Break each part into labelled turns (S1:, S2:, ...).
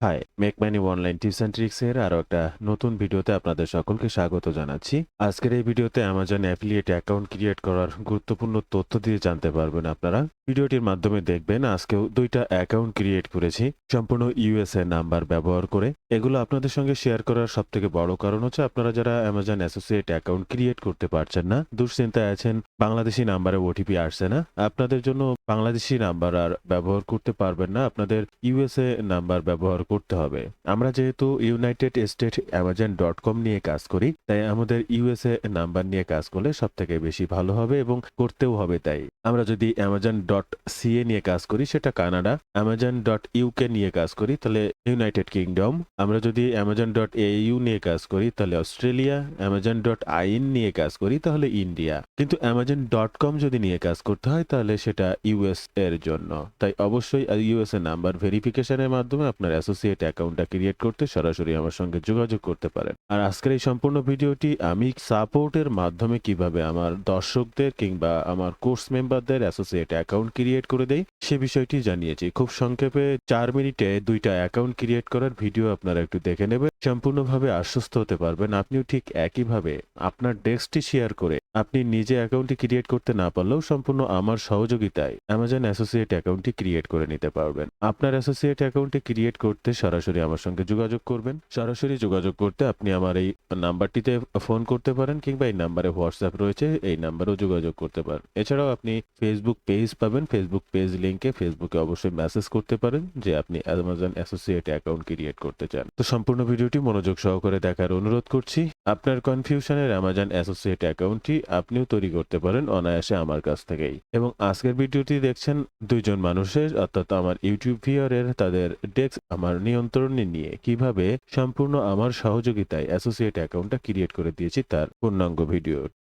S1: High, make money online tips and tricks এর আরো একটা নতুন ভিডিওতে আপনাদের সকলকে স্বাগত জানাচ্ছি। আজকের এই ভিডিওতে অ্যামাজন অ্যাফিলিয়েট অ্যাকাউন্ট ক্রিয়েট করার গুরুত্বপূর্ণ তথ্য দিয়ে জানতে পারবেন আপনারা। ভিডিওটির মাধ্যমে দেখবেন আজকেও দুইটা অ্যাকাউন্ট ক্রিয়েট করেছি সম্পূর্ণ ইউএসএ নাম্বার ব্যবহার করে। এগুলো আপনাদের সঙ্গে শেয়ার করার সবথেকে বড় কারণ হচ্ছে আপনারা যারা অ্যামাজন অ্যাসোসিয়েট অ্যাকাউন্ট ক্রিয়েট করতে পারছেন না, দুশ্চিন্তায় আছেন, বাংলাদেশি নাম্বারে ওটিপি আসছে না, আপনাদের জন্য বাংলাদেশি নাম্বার আর ব্যবহার করতে পারবেন না, আপনাদের ইউএসএ নাম্বার ব্যবহার করতে হবে। আমরা যেহেতু ইউনাইটেড স্টেট অ্যামাজন.com নিয়ে কাজ করি, তাই আমাদের ইউএসএ নাম্বার নিয়ে কাজ করলে সব থেকে বেশি ভালো হবে এবং করতেও হবে। তাই আমরা যদি অ্যামাজন.ca নিয়ে কাজ করি সেটা কানাডা, অ্যামাজন.ইউকে নিয়ে কাজ করি তাহলে ইউনাইটেড কিংডম, আমরা যদি অ্যামাজন.au নিয়ে কাজ করি তাহলে অস্ট্রেলিয়া, অ্যামাজন.in নিয়ে কাজ করি তাহলে ইন্ডিয়া। কিন্তু অ্যামাজন.com যদি নিয়ে কাজ করতে হয় তাহলে সেটা ইউএস এর জন্য। তাই অবশ্যই ইউএসএ নাম্বার ভেরিফিকেশনের মাধ্যমে আপনার অ্যাসোসিয়েট অ্যাকাউন্টটা ক্রিয়েট করতে সরাসরি আমার সঙ্গে যোগাযোগ করতে পারেন। আর আজকের এই সম্পূর্ণ ভিডিওটি আমি সাপোর্টের মাধ্যমে কিভাবে আমার দর্শকদের কিংবা আমার কোর্স মেম্বারদের অ্যাসোসিয়েট অ্যাকাউন্ট ক্রিয়েট করে দেই সে বিষয়টি জানিয়েছি। খুব সংক্ষেপে 4 মিনিটে দুইটা অ্যাকাউন্ট ক্রিয়েট করার ভিডিও আপনারা একটু দেখে নেবেন, সম্পূর্ণভাবে আশ্বস্ত হতে পারবেন আপনিও ঠিক একইভাবে আপনার ডেস্কটি শেয়ার করে আপনি নিজে অ্যাকাউন্টটি ক্রিয়েট করতে না পারলেও সম্পূর্ণ আমার সহযোগিতায় অ্যামাজন অ্যাসোসিয়েট অ্যাকাউন্টটি ক্রিয়েট করে নিতে পারবেন। আপনার অ্যাসোসিয়েট অ্যাকাউন্টটি ক্রিয়েট করতে সরাসরি আমার সঙ্গে যোগাযোগ করবেন। সরাসরি যোগাযোগ করতে আপনি আমার এই নাম্বারটিতে ফোন করতে পারেন কিংবা এই নাম্বারে হোয়াটসঅ্যাপ রয়েছে, এই নাম্বারেও যোগাযোগ করতে পারেন। এছাড়াও আপনি ফেসবুক পেজ পাবেন, ফেসবুক পেজ লিঙ্কে ফেসবুকে অবশ্যই মেসেজ করতে পারেন যে আপনি অ্যামাজন অ্যাসোসিয়েট অ্যাকাউন্ট ক্রিয়েট করতে চান। তো সম্পূর্ণ ভিডিওটি মনোযোগ সহকারে দেখার অনুরোধ করছি। আপনার কনফিউশনের অ্যামাজন অ্যাসোসিয়েট অ্যাকাউন্টটি আপনিও তৈরি করতে পারেন অনায়াসে আমার কাছ থেকেই। এবং আজকের ভিডিওটি দেখছেন দুইজন মানুষের, অর্থাৎ আমার ইউটিউব ভিউয়ারের, তাদের ডেস্ক আমার নিয়ন্ত্রণে নিয়ে কিভাবে সম্পূর্ণ আমার সহযোগিতায় অ্যাসোসিয়েট অ্যাকাউন্টটা ক্রিয়েট করে দিয়েছি তার পূর্ণাঙ্গ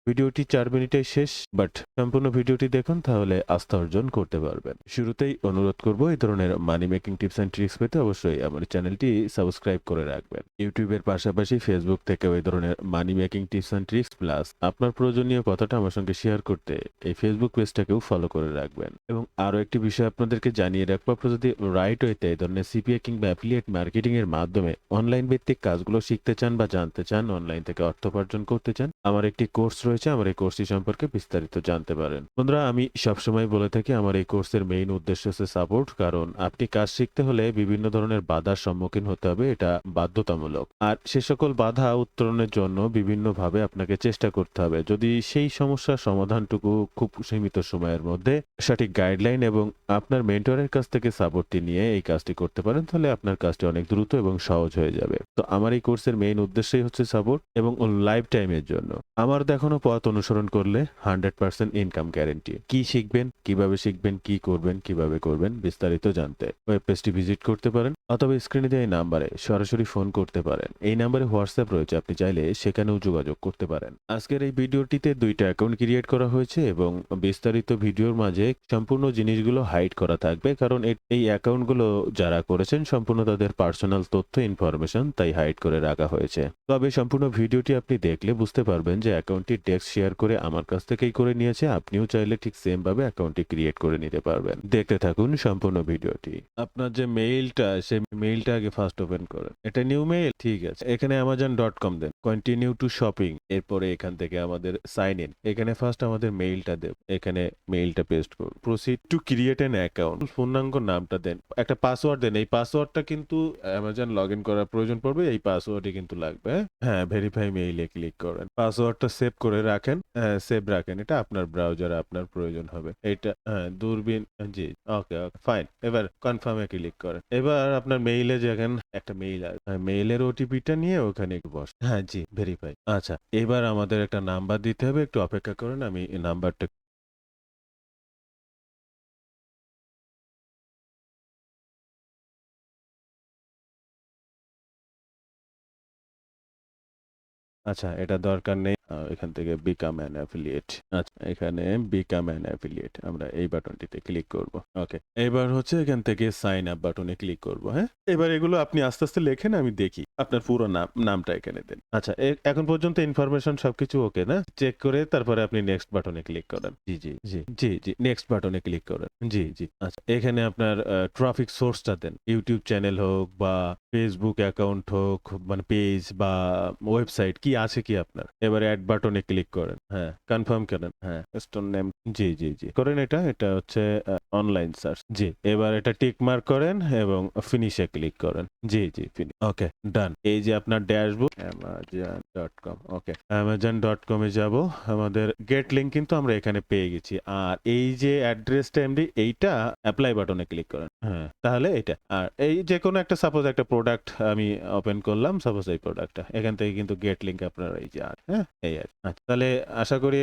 S1: ভিডিওটি 4 মিনিটে শেষ, বাট সম্পূর্ণ ভিডিওটি দেখুন তাহলে আস্থা অর্জন করতে পারবেন। শুরুতেই অনুরোধ করব এই ধরনের মানি মেকিং টিপস অ্যান্ড ট্রিক্স পেতে অবশ্যই আমার চ্যানেলটি সাবস্ক্রাইব করে রাখবেন। ইউটিউবের পাশাপাশি ফেসবুক থেকেও এই ধরনের মানি making tips and tricks plus আপনার প্রয়োজনীয় কথাটা আমার সঙ্গে শেয়ার করতে এই ফেসবুক পেজটাকেও ফলো করে রাখবেন। এবং আরো একটি বিষয় আপনাদেরকে জানিয়ে রাখবো, আপনারা যদি রাইট ওয়েতে এই ধরনের সিপিএ কিংবা অ্যাফিলিয়েট মার্কেটিং এর মাধ্যমে অনলাইন ভিত্তিক কাজগুলো শিখতে চান বা জানতে চান, অনলাইন থেকে অর্থ উপার্জন করতে চান, আমার একটি কোর্স রয়েছে, আমার এই কোর্সটি সম্পর্কে বিস্তারিত জানতে পারেন। বন্ধুরা, আমি সবসময় বলে থাকি আমার এই কোর্সের মেইন উদ্দেশ্য হচ্ছে সাপোর্ট, কারণ আপনি কাজ শিখতে হলে বিভিন্ন ধরনের বাধার সম্মুখীন হতে হবে, এটা বাধ্যতামূলক। আর সে সকল বাধা উত্তরণের জন্য বিভিন্নভাবে আপনাকে চেষ্টা করতে হবে। যদি সেই সমস্যার সমাধানটুকু খুব সীমিত সময়ের মধ্যে সঠিক গাইডলাইন এবং আপনার মেন্টরের কাছ থেকে সাপোর্টটি নিয়ে এই কাজটি করতে পারেন তাহলে আপনার কাজটি অনেক দ্রুত এবং সহজ হয়ে যাবে। তো আমার এই কোর্সের মেইন উদ্দেশ্যই হচ্ছে সাপোর্ট এবং লাইফ টাইমের জন্য। আমার দেখানো পথ অনুসরণ করলে 100% ইনকাম গ্যারেন্টি। কি শিখবেন, কিভাবে শিখবেন, কি করবেন, কিভাবে করবেন বিস্তারিত জানতে ওয়েব পেজটি ভিজিট করতে পারেন অথবা স্ক্রিনে দেওয়া এই নাম্বারে সরাসরি ফোন করতে পারেন। এই নাম্বারে হোয়াটসঅ্যাপ রয়েছে, আপনি চাইলে সেখানেও যোগাযোগ করতে পারেন। আজকের এই ভিডিওটিতে দুইটা অ্যাকাউন্ট ক্রিয়েট করা হয়েছে এবং বিস্তারিত ভিডিওর মাঝে সম্পূর্ণ জিনিসগুলো হাইড করা থাকবে, কারণ এই অ্যাকাউন্টগুলো যারা করেছেন সম্পূর্ণ তাদের পার্সোনাল তথ্য ইনফরমেশন, তাই হাইড করে রাখা হয়েছে। তবে সম্পূর্ণ ভিডিওটি আপনি দেখলে বুঝতে পারবেন যে অ্যাকাউন্টটি ডেস্ক শেয়ার করে আমার কাছ থেকেই করে নিয়েছে, আপনিও চাইলে ঠিক সেম ভাবে অ্যাকাউন্টটি ক্রিয়েট করে নিতে পারবেন। দেখতে থাকুন সম্পূর্ণ ভিডিওটি। আপনার যে মেইলটা, সেই মেইলটা আগে ফার্স্ট ওপেন করেন। এটা নিউ মেইল, ঠিক আছে। এখানে অ্যামাজন.com দেন, কন্টিনিউ টু শপিং, এরপরে এখান থেকে আমাদের সাইন ইন, এখানে ফার্স্ট আমাদের মেইলটা দেব, এখানে মেইলটা পেস্ট করুন। Proceed to create an account, পূর্ণাঙ্গ নামটা দেন, একটা পাসওয়ার্ড দেন। এই পাসওয়ার্ডটা কিন্তু অ্যামাজন লগ ইন করার প্রয়োজন পড়বে, এই পাসওয়ার্ডই কিন্তু লাগবে। হ্যাঁ, ভেরিফাই মেইলে ক্লিক করেন, পাসওয়ার্ডটা সেভ করে রাখেন, সেভ রাখেন, এটা আপনার ব্রাউজারে আপনার প্রয়োজন হবে। এটা দূরবীন, জি, ওকে ওকে ফাইন। এবার কনফার্মে ক্লিক করেন। এবার আপনার মেইলে যেখানে একটা মেইল আসবে, মেইলের ওটিপিটা নিয়ে ওখানে একটু বস, হ্যাঁ জি ভেরিফাই। আচ্ছা, এবার আমাদের একটা নাম্বার দিতে হবে, একটু অপেক্ষা করেন, আমি এই নাম্বারটা আচ্ছা এটা দরকার নেই। এখান থেকে বিকাম অ্যান অ্যাফিলিয়েট, আচ্ছা এখানে বিকাম অ্যান অ্যাফিলিয়েট, আমরা এই বাটনটিতে ক্লিক করব। ওকে, এবার হচ্ছে এখান থেকে সাইন আপ বাটনে ক্লিক করব। হ্যাঁ, এবার এগুলো আপনি আস্তে আস্তে লেখেন, আমি দেখি। আপনার পুরো নামটা এখানে দেন। আচ্ছা, এখন পর্যন্ত ইনফরমেশন সবকিছু ওকে না? চেক করে তারপরে আপনি নেক্সট বাটনে ক্লিক করেন। জি জি জি জি জি, নেক্সট বাটনে ক্লিক করেন। জি জি, আচ্ছা এখানে আপনার ট্রাফিক সোর্সটা দেন, ইউটিউব চ্যানেল হোক বা ফেসবুক অ্যাকাউন্ট হোক মানে পেজ বা ওয়েবসাইট কি আছে কি আপনার? এবারে অ্যাড বাটনে ক্লিক করেন। হ্যাঁ, কনফার্ম করেন। হ্যাঁ, স্টোর নেম জি, জি, জি। করেন এটা হচ্ছে অনলাইন সার্চ। জি, এবার এটা টিক মার্ক করেন এবং ফিনিশ এ ক্লিক করেন। জি, জি, ওকে, ডান। এই যে আপনার ড্যাশবোর্ড amazon.com ওকে। amazon.com এ যাব। আমাদের গেট লিংক কিন্তু আমরা এখানে পেয়ে গেছি। আর এই যে অ্যাড্রেসটা এমডি এইটা এপ্লাই বাটনে ক্লিক করেন। হ্যাঁ, তাহলে এটা। আর এই যেকোনো একটা সাপোজ একটা প্রোডাক্ট আমি ওপেন করলাম। সাপোজ এই প্রোডাক্টটা। এখান থেকে কিন্তু গেট লিংক আপনার এই যে হ্যাঁ, এই আর আচ্ছা, তাহলে আশা করি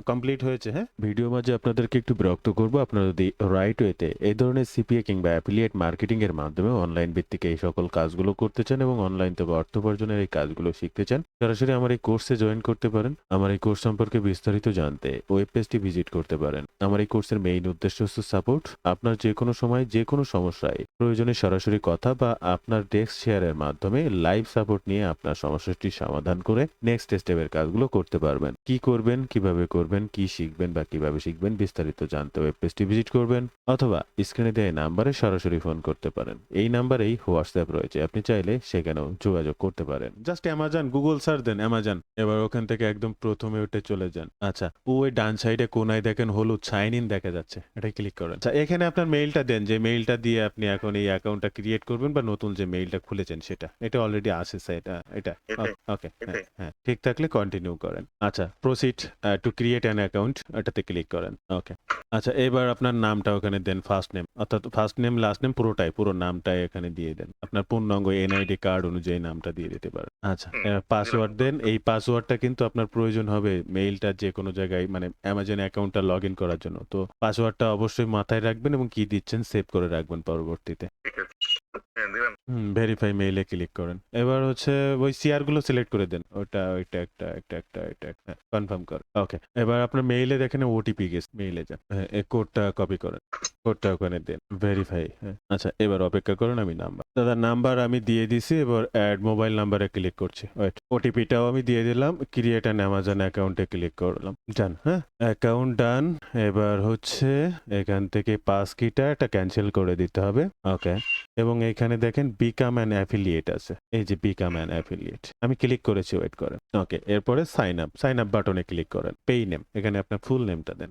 S1: কমপ্লিট হয়েছে। হ্যাঁ, ভিডিও মাঝে আপনাদেরকে একটু বিরক্ত করব। আপনারা যদি রাইট ওয়েতে এই ধরনের সিপিএ কিংবা অ্যাফিলিয়েট মার্কেটিং এর মাধ্যমে অনলাইন ভিত্তিক এই সকল কাজগুলো করতে চান এবং অনলাইন থেকে অর্থ উপার্জনের এই কাজগুলো শিখতে চান, সরাসরি আমার এই কোর্সে জয়েন করতে পারেন। আমার এই কোর্স সম্পর্কে বিস্তারিত জানতে ওয়েব পেজটি ভিজিট করতে পারেন। আমার এই কোর্সের মেইন উদ্দেশ্য হচ্ছে সাপোর্ট। আপনার যে কোনো সময় যে কোনো সমস্যায় প্রয়োজনে সরাসরি কথা বা আপনার ডেস্ক শেয়ারের মাধ্যমে লাইভ সাপোর্ট নিয়ে আপনার সমস্যাটি সমাধান করে নেক্সট স্টেপের কাজগুলো করতে পারবেন। কি করবেন, কিভাবে করবেন, কি শিখবেন বা কিভাবে শিখবেন বিস্তারিত জানতে ওয়েব পেজটি ভিজিট করবেন অথবা স্ক্রিনে দেওয়া এই নাম্বারে সরাসরি ফোন করতে পারেন। এই নাম্বারেই হোয়াটসঅ্যাপ রয়েছে, আপনি চাইলে সেখানেও যোগাযোগ করতে পারেন। জাস্ট অ্যামাজন গুগল সার্চ দেন অ্যামাজন, এবার ওখান থেকে একদম প্রথমে উঠে চলে যান। আচ্ছা, ওই ডান সাইডে কোনায় দেখেন হলুদ সাইন ইন দেখা যাচ্ছে, এটা ক্লিক করেন। আচ্ছা, এখানে আপনার মেইলটা দেন, যে মেইলটা দিয়ে আপনি এখন এই অ্যাকাউন্টটা ক্রিয়েট করবেন বা নতুন যে মেইলটা খুলেছেন সেটা। এটা অলরেডি আছে এটা ওকে। হ্যাঁ, হ্যাঁ, ঠিক থাকলে কন্টিনিউ করেন। আচ্ছা, proceed to create an account, এটাতে ক্লিক করেন। ওকে। আচ্ছা, এবার আপনার নামটা ওখানে দেন, ফার্স্ট নেম অর্থাৎ ফার্স্ট নেম লাস্ট নেম পুরো নামটাই এখানে দিয়ে দেন। আপনার পূর্ণাঙ্গ এনআইডি কার্ড অনুযায়ী নামটা দিয়ে দিতে পারেন। আচ্ছা, পাসওয়ার্ড দেন। এই পাসওয়ার্ডটা কিন্তু আপনার প্রয়োজন হবে মেইলটা যে কোনো জায়গায় মানে অ্যামাজন অ্যাকাউন্টটা লগ ইন করার জন্য। তো পাসওয়ার্ডটা অবশ্যই মাথায় রাখবেন এবং কি দিচ্ছেন সেভ করে রাখবেন পরবর্তীতে। ভেরিফাই মেইলে ক্লিক করেন। এবার হচ্ছে ওই সিআর গুলো সিলেক্ট করে দেন। ওইটা একটা কনফার্ম কর। ওকে। এবার আপনার মেইলে দেখেন ওটিপি গেছে, মেইলে যান। হ্যাঁ, এই কোডটা কপি করেন। কোডটা ওখানে দেন। ভেরিফাই। হ্যাঁ, আচ্ছা, এবার অপেক্ষা করেন, আমি নাম্বার দাদা নাম্বার আমি দিয়ে দিছি। এবার অ্যাড মোবাইল নাম্বারে ক্লিক করছি। ওয়েট, ওটিপিটাও আমি দিয়ে দিলাম। ক্রিয়েট অ্যান অ্যামাজন অ্যাকাউন্টে ক্লিক করলাম। ডান। হ্যাঁ, অ্যাকাউন্ট ডান। এবার হচ্ছে এখান থেকে পাস কিটা এটা ক্যান্সেল করে দিতে হবে। ওকে। এবং এখানে দেখেন বিকাম অ্যান অ্যাফিলিয়েট আছে, এই যে বিকাম অ্যান অ্যাফিলিয়েট আমি ক্লিক করেছি, ওয়েট করেন। ওকে, এরপরে সাইন আপ বাটনে ক্লিক করেন। পেই নেম, এখানে আপনার ফুল নেমটা দেন।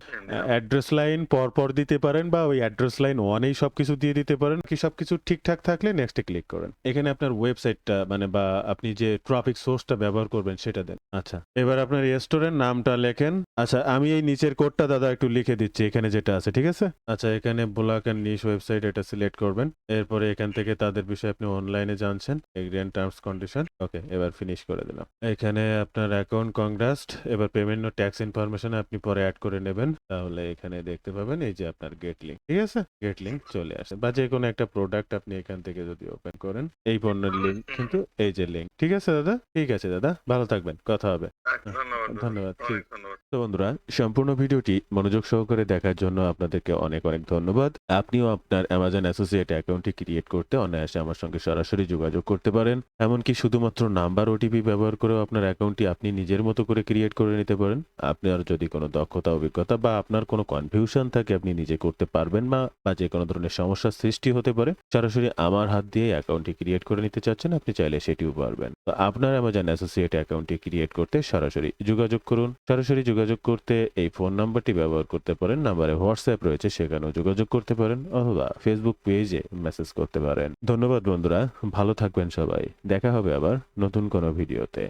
S1: অ্যাড্রেস লাইন পর দিতে পারেন বা ওই অ্যাড্রেস লাইন ওয়ানেই সবকিছু দিয়ে দিতে পারেন। কি সবকিছু ঠিকঠাক থাকলে নেক্সটে ক্লিক করেন। এখানে আপনার ওয়েবসাইটটা মানে বা আপনি যে ট্রাফিক সোর্সটা ব্যবহার করবেন সেটা দেন। আচ্ছা, এবার আপনার রেস্টুরেন্ট নামটা লেখেন। আচ্ছা, আমি এই নিচের কোডটা দাদা একটু লিখে দিচ্ছি এখানে যেটা আছে, ঠিক আছে? আচ্ছা, এখানে ব্লক অ্যান্ড নিশ ওয়েবসাইট এটা সিলেক্ট করবেন। এরপরে এখান থেকে তাদের বিষয়ে আপনি অনলাইনে জানছেন, এগ্রিমেন্ট টার্মস কন্ডিশন। ওকে, এবার ফিনিশ করে দিলাম। এখানে আপনার অ্যাকাউন্ট কংগ্রাস্ট। এবার পেমেন্ট ও ট্যাক্স ইনফরমেশন আপনি পরে অ্যাড করে নেবেন। তাহলে এখানে দেখতে পাবেন এই যে আপনার গেট লিংক, ঠিক আছে? গেট লিংক চলে আসে বা যে কোনো একটা প্রোডাক্ট আপনি এখান থেকে যদি ওপেন করেন, এই পণ্যের লিংক কিন্তু এই যে লিংক, ঠিক আছে দাদা? ঠিক আছে দাদা, ভালো থাকবেন, কথা হবে। ধন্যবাদ। ঠিক। তো বন্ধুরা, সম্পূর্ণ ভিডিওটি মনোযোগ সহকারে দেখার জন্য আপনাদেরকে অনেক ধন্যবাদ। আপনিও আপনার অ্যামাজন অ্যাসোসিয়েট অ্যাকাউন্টটি ক্রিয়েট করতে অনায়াসে আমার সঙ্গে সরাসরি যোগাযোগ করতে পারেন। এমনকি শুধুমাত্র নাম্বার ওটিপি ব্যবহার করেও আপনার অ্যাকাউন্টটি আপনি নিজের মতো করে ক্রিয়েট করে নিতে পারেন। আপনার যদি কোনো দক্ষতা অভিজ্ঞতা বা আপনার কোনো কনফিউশন থাকে আপনি নিজে করতে পারবেন বা যে কোনো ধরনের সমস্যার সৃষ্টি হতে পারে, সরাসরি আমার হাত দিয়ে অ্যাকাউন্টটি ক্রিয়েট করে নিতে চাচ্ছেন, আপনি চাইলে সেটিও পারবেন। তো আপনার অ্যামাজন অ্যাসোসিয়েট অ্যাকাউন্টটি ক্রিয়েট করতে সরাসরি যোগাযোগ করুন। সরাসরি যোগাযোগ করতে এই ফোন নাম্বারটি ব্যবহার করতে পারেন। নাম্বারে হোয়াটসঅ্যাপ রয়েছে, সেখানেও যোগাযোগ করতে পারেন অথবা ফেসবুক পেজে মেসেজ করতে পারেন। ধন্যবাদ বন্ধুরা, ভালো থাকবেন সবাই। দেখা হবে আবার নতুন কোনো ভিডিওতে।